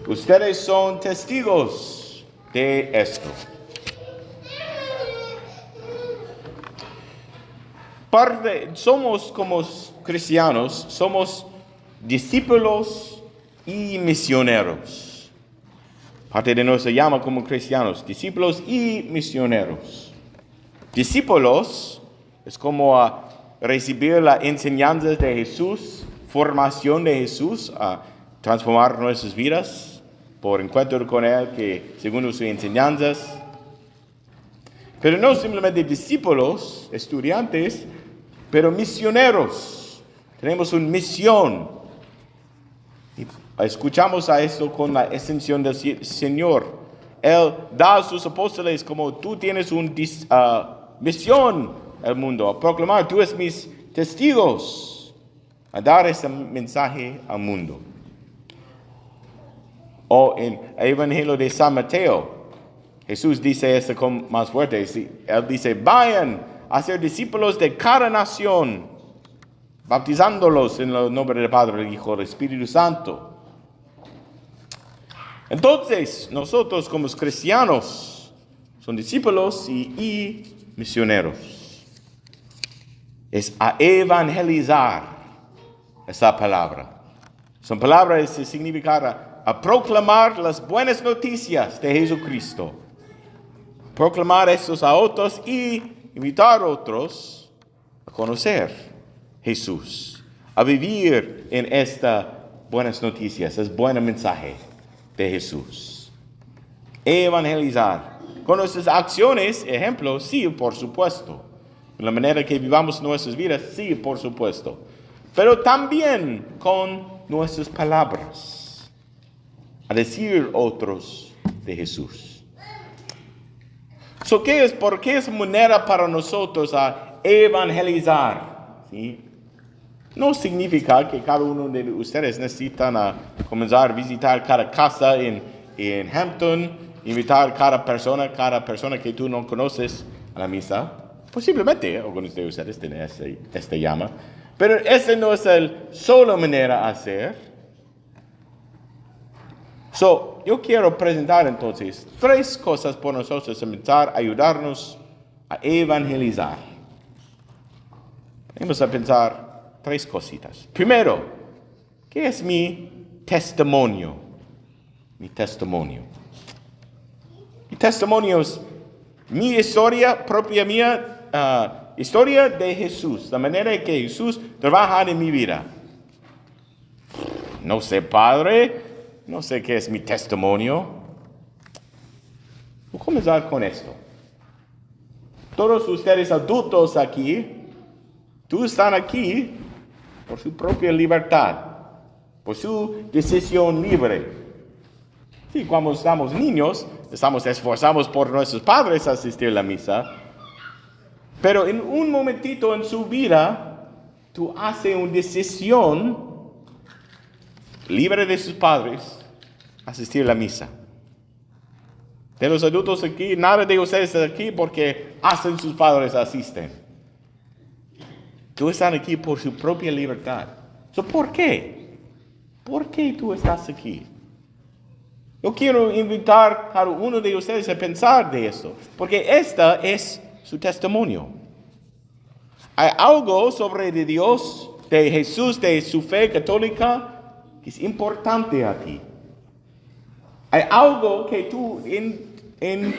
Ustedes son testigos de esto. Somos como cristianos, somos discípulos y misioneros. Parte de nos se llama como cristianos, discípulos y misioneros. Discípulos es como recibir la enseñanza de Jesús, formación de Jesús, a transformar nuestras vidas por encuentro con Él, que según sus enseñanzas. Pero no simplemente discípulos, estudiantes, pero misioneros. Tenemos una misión. Y escuchamos a esto con la extensión del Señor. Él da a sus apóstoles como tú tienes una misión al mundo, a proclamar, tú eres mis testigos, a dar ese mensaje al mundo. O en el Evangelio de San Mateo, Jesús dice esto con más fuerte. Él dice, vayan a ser discípulos de cada nación, bautizándolos en el nombre del Padre, del Hijo y del Espíritu Santo. Entonces, nosotros como cristianos, son discípulos y misioneros. Es a evangelizar esa palabra. Esa palabra significa a proclamar las buenas noticias de Jesucristo. Proclamar estos a otros y invitar a otros a conocer Jesús, a vivir en estas buenas noticias, es buen mensaje de Jesús. Evangelizar. Con nuestras acciones, ejemplos, sí, por supuesto. En la manera que vivamos nuestras vidas, sí, por supuesto. Pero también con nuestras palabras. A decir otros de Jesús. ¿Por qué es manera para nosotros a evangelizar? ¿Sí? No significa que cada uno de ustedes necesitan comenzar a visitar cada casa en Hampton, invitar cada persona que tú no conoces a la misa. Posiblemente algunos de ustedes tienen esta llama. Pero esa no es la sola manera de hacer. Yo quiero presentar entonces 3 cosas por nosotros a ayudarnos a evangelizar. Vamos a pensar 3 cositas. Primero, ¿qué es mi testimonio? Mi testimonio. Mi testimonio es mi historia propia mía, historia de Jesús, la manera en que Jesús trabaja en mi vida. No sé, Padre. No sé qué es mi testimonio. Voy a comenzar con esto. Todos ustedes adultos aquí, tú están aquí por su propia libertad, por su decisión libre. Sí, cuando estamos niños, estamos esforzados por nuestros padres a asistir a la misa, pero en un momentito en su vida, tú haces una decisión libre de sus padres, asistir a la misa. De los adultos aquí, nada de ustedes aquí porque hacen sus padres asisten. Tú estás aquí por su propia libertad. ¿Por qué? ¿Por qué tú estás aquí? Yo quiero invitar a cada uno de ustedes a pensar de esto, porque esta es su testimonio. Hay algo sobre de Dios, de Jesús, de su fe católica, que es importante a ti. Hay algo que tú en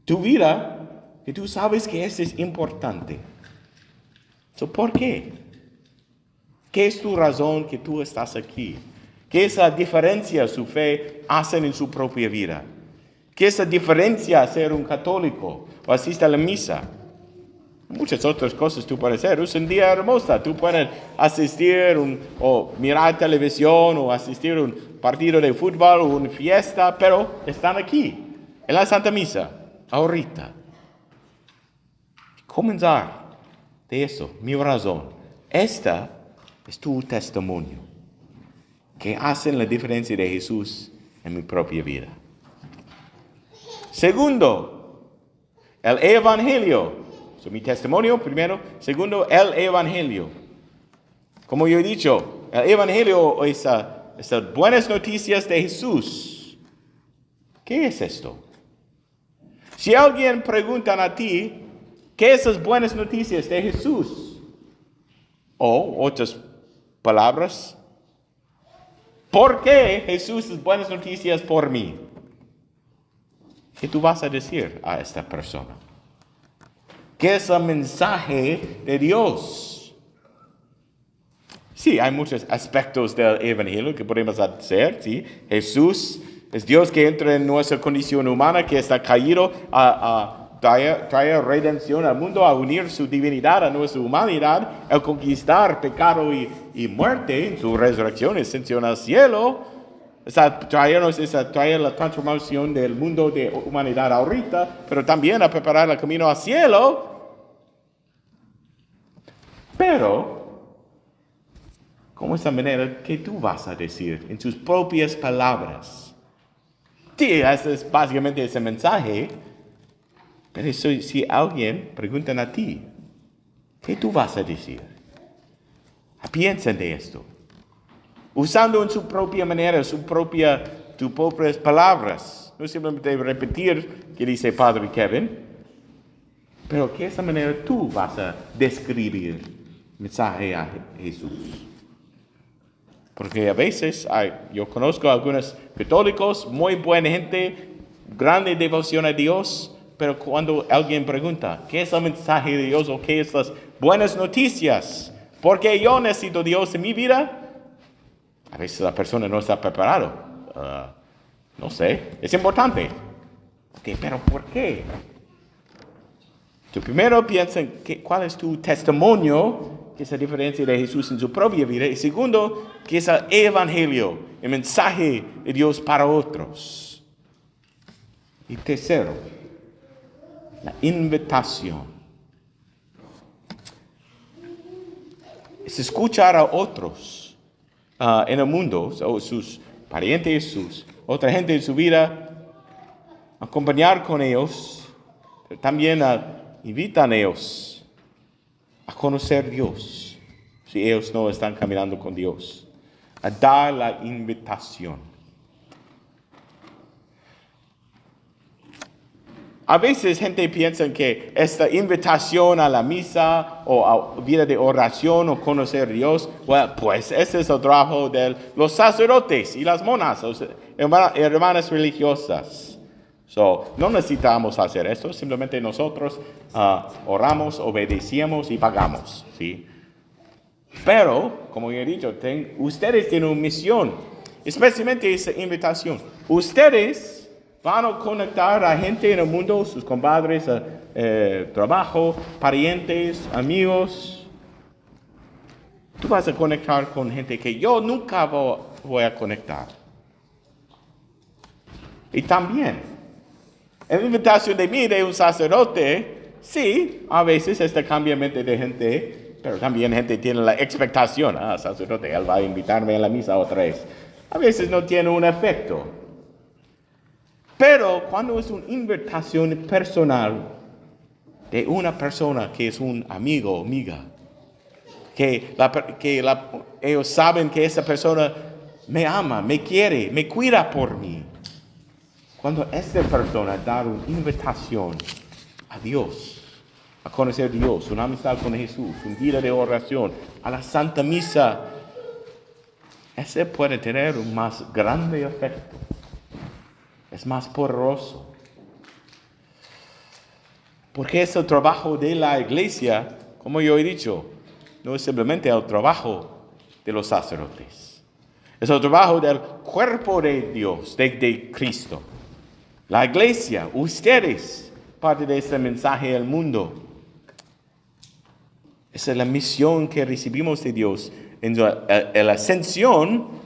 tu vida, que tú sabes que eso es importante. ¿Por qué? ¿Qué es tu razón que tú estás aquí? ¿Qué es la diferencia su fe hace en su propia vida? ¿Qué es la diferencia ser un católico o asistir a la misa? Muchas otras cosas tú puedes hacer. Es un día hermoso. Tú puedes asistir o mirar televisión o asistir a un partido de fútbol o una fiesta, pero están aquí, en la Santa Misa, ahorita. Comenzar de eso, mi razón. Esta es tu testimonio, que hacen la diferencia de Jesús en mi propia vida. Segundo, el Evangelio. Mi testimonio primero. Segundo, el Evangelio. Como yo he dicho, el Evangelio es estas buenas noticias de Jesús. ¿Qué es esto? Si alguien pregunta a ti, ¿qué es esas buenas noticias de Jesús? O otras palabras, ¿por qué Jesús es buenas noticias por mí? ¿Qué tú vas a decir a esta persona? ¿Qué es el mensaje de Dios? Sí, hay muchos aspectos del Evangelio que podemos hacer. ¿Sí? Jesús es Dios que entra en nuestra condición humana, que está caído a traer redención al mundo, a unir su divinidad a nuestra humanidad, a conquistar pecado y muerte en su resurrección, ascensión al cielo. Traer la transformación del mundo de humanidad ahorita, pero también a preparar el camino al cielo. Pero, ¿cómo es la manera que tú vas a decir en tus propias palabras? Sí, ese es básicamente ese mensaje. Pero si alguien pregunta a ti, ¿qué tú vas a decir? Piensen de esto. Usando en su propia manera, tus propias palabras. No simplemente repetir que dice Padre Kevin, pero ¿qué es la manera tú vas a describir el mensaje a Jesús? Porque a veces yo conozco a algunos católicos, muy buena gente, grande devoción a Dios, pero cuando alguien pregunta, ¿qué es el mensaje de Dios o qué es las buenas noticias? ¿Por qué yo necesito Dios en mi vida? A veces la persona no está preparada. No sé, es importante. Okay, pero ¿por qué? Tú primero piensa en cuál es tu testimonio, que es la diferencia de Jesús en su propia vida. Y segundo, que es el Evangelio, el mensaje de Dios para otros. Y tercero, la invitación. Es escuchar a otros en el mundo, o sus parientes, otra gente en su vida, acompañar con ellos, pero también invitan a ellos a conocer a Dios, si ellos no están caminando con Dios, a dar la invitación. A veces gente piensa que esta invitación a la misa o a vida de oración o conocer a Dios, pues ese es el trabajo de los sacerdotes y las monas, hermanas religiosas. No necesitamos hacer esto, simplemente nosotros oramos, obedecemos y pagamos. ¿Sí? Pero, como ya he dicho, ustedes tienen una misión, especialmente esa invitación. Ustedes van a conectar a gente en el mundo, sus compadres, trabajo, parientes, amigos. Tú vas a conectar con gente que yo nunca voy a conectar. Y también, en la invitación de mí, de un sacerdote, sí, a veces cambia mente de gente, pero también gente tiene la expectación, sacerdote, él va a invitarme a la misa otra vez. A veces no tiene un efecto. Pero cuando es una invitación personal de una persona que es un amigo o amiga, ellos saben que esa persona me ama, me quiere, me cuida por mí. Cuando esta persona da una invitación a Dios, a conocer a Dios, una amistad con Jesús, una vida de oración, a la Santa Misa, ese puede tener un más grande efecto. Es más poderoso. Porque es el trabajo de la iglesia, como yo he dicho, no es simplemente el trabajo de los sacerdotes. Es el trabajo del cuerpo de Dios, de Cristo. La iglesia, ustedes, parte de ese mensaje al mundo. Esa es la misión que recibimos de Dios en la ascensión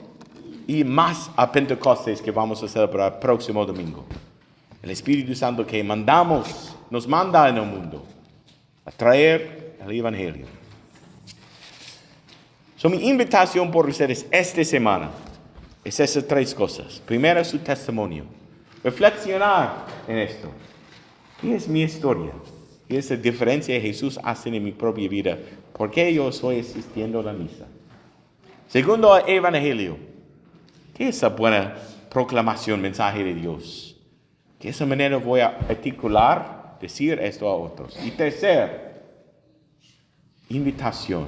y más a Pentecostés que vamos a celebrar el próximo domingo. El Espíritu Santo que nos manda en el mundo a traer el Evangelio. Mi invitación por ustedes esta semana es esas tres cosas. Primero, su testimonio. Reflexionar en esto. ¿Qué es mi historia? ¿Qué es la diferencia que Jesús hace en mi propia vida? ¿Por qué yo estoy asistiendo a la misa? Segundo, el Evangelio. ¿Qué es esa buena proclamación, mensaje de Dios? ¿De esa manera voy a articular, decir esto a otros? Y tercer, invitación.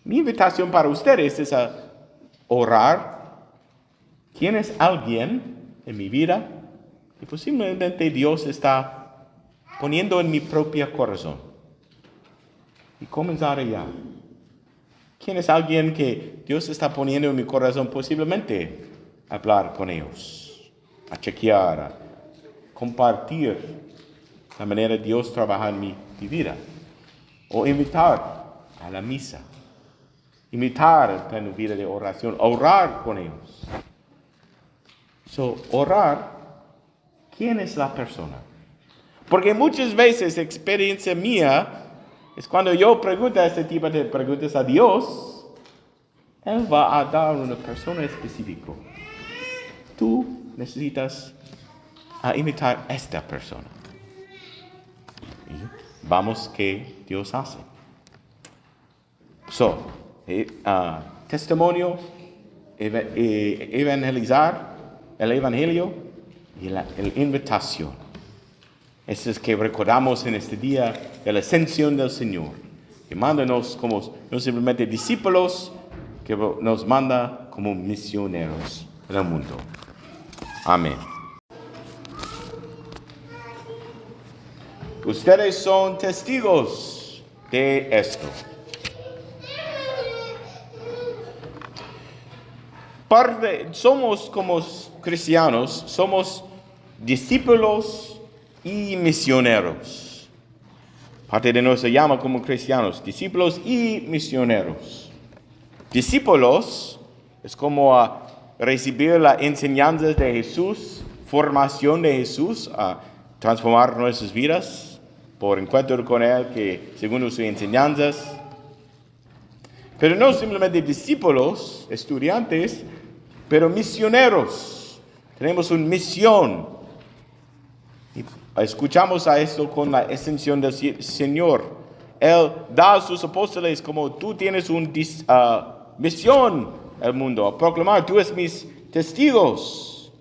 Mi invitación para ustedes es a orar. ¿Quién es alguien en mi vida que posiblemente Dios está poniendo en mi propio corazón? Y comenzar allá. ¿Quién es alguien que Dios está poniendo en mi corazón? Posiblemente hablar con ellos, a chequear, a compartir la manera que Dios trabaja en mi vida. O invitar a la misa. Invitar a la vida de oración. Orar con ellos. Orar, ¿quién es la persona? Porque muchas veces, experiencia mía, es cuando yo pregunto este tipo de preguntas a Dios, Él va a dar una persona específica. Tú necesitas invitar a esta persona. Y vamos que Dios hace. Testimonio, evangelizar, el evangelio y la invitación. Eso es que recordamos en este día de la ascensión del Señor, que mándanos como no simplemente discípulos, que nos manda como misioneros en el mundo. Amén. Ustedes son testigos de esto. Somos como cristianos, somos discípulos y misioneros. Parte de nuestra llama como cristianos, discípulos y misioneros. Discípulos es como recibir la enseñanza de Jesús, formación de Jesús, a transformar nuestras vidas por encuentro con Él, que según sus enseñanzas. Pero no simplemente discípulos, estudiantes, pero misioneros. Tenemos una misión. Y escuchamos a esto con la ascensión del Señor. Él da a sus apóstoles como tú tienes una misión al mundo, a proclamar, tú eres mis testigos,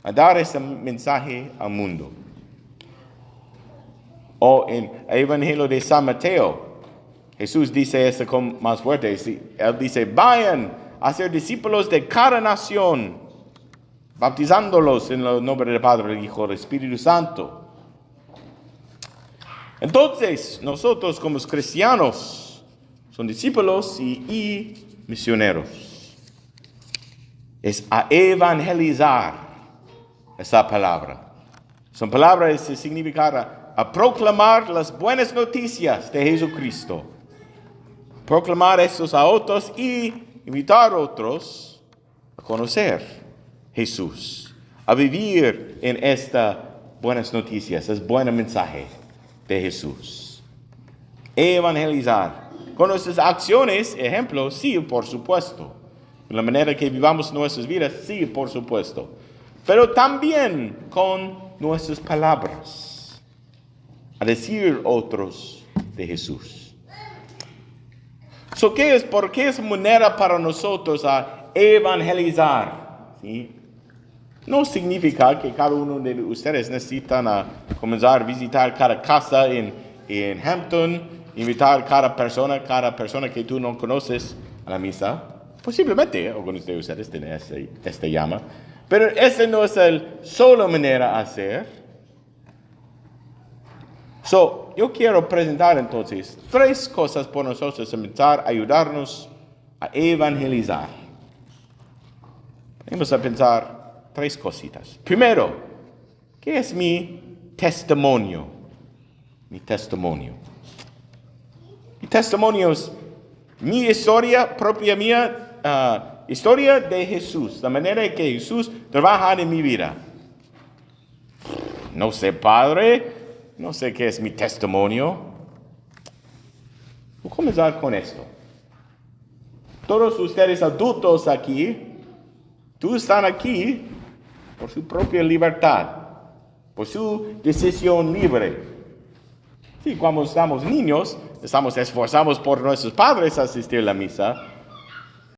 a dar ese mensaje al mundo. O en el Evangelio de San Mateo, Jesús dice esto con más fuerte. Él dice, vayan a ser discípulos de cada nación, bautizándolos en el nombre del Padre, del Hijo y del Espíritu Santo. Entonces, nosotros como cristianos, son discípulos y misioneros. Es a evangelizar esa palabra. Son palabras que significan a proclamar las buenas noticias de Jesucristo. Proclamar estos a otros y invitar a otros a conocer Jesús, a vivir en estas buenas noticias, es buen mensaje de Jesús. Evangelizar. Con nuestras acciones, ejemplos, sí, por supuesto. En la manera que vivamos nuestras vidas, sí, por supuesto. Pero también con nuestras palabras. A decir otros de Jesús. ¿Por qué es manera para nosotros a evangelizar? ¿Sí? No significa que cada uno de ustedes necesitan comenzar a visitar cada casa en Hampton, invitar cada persona que tú no conoces a la misa. Posiblemente algunos de ustedes tienen esta llama. Pero esa no es la sola manera de hacer. Yo quiero presentar entonces 3 cosas por nosotros empezar a ayudarnos a evangelizar. Vamos a pensar 3 cositas. Primero, ¿qué es mi testimonio? Mi testimonio. Mi testimonio es mi historia propia mía, historia de Jesús, la manera en que Jesús trabaja en mi vida. No sé, Padre. No sé qué es mi testimonio. Voy a comenzar con esto. Todos ustedes adultos aquí, tú están aquí por su propia libertad, por su decisión libre. Sí, cuando estamos niños, estamos esforzados por nuestros padres a asistir a la misa,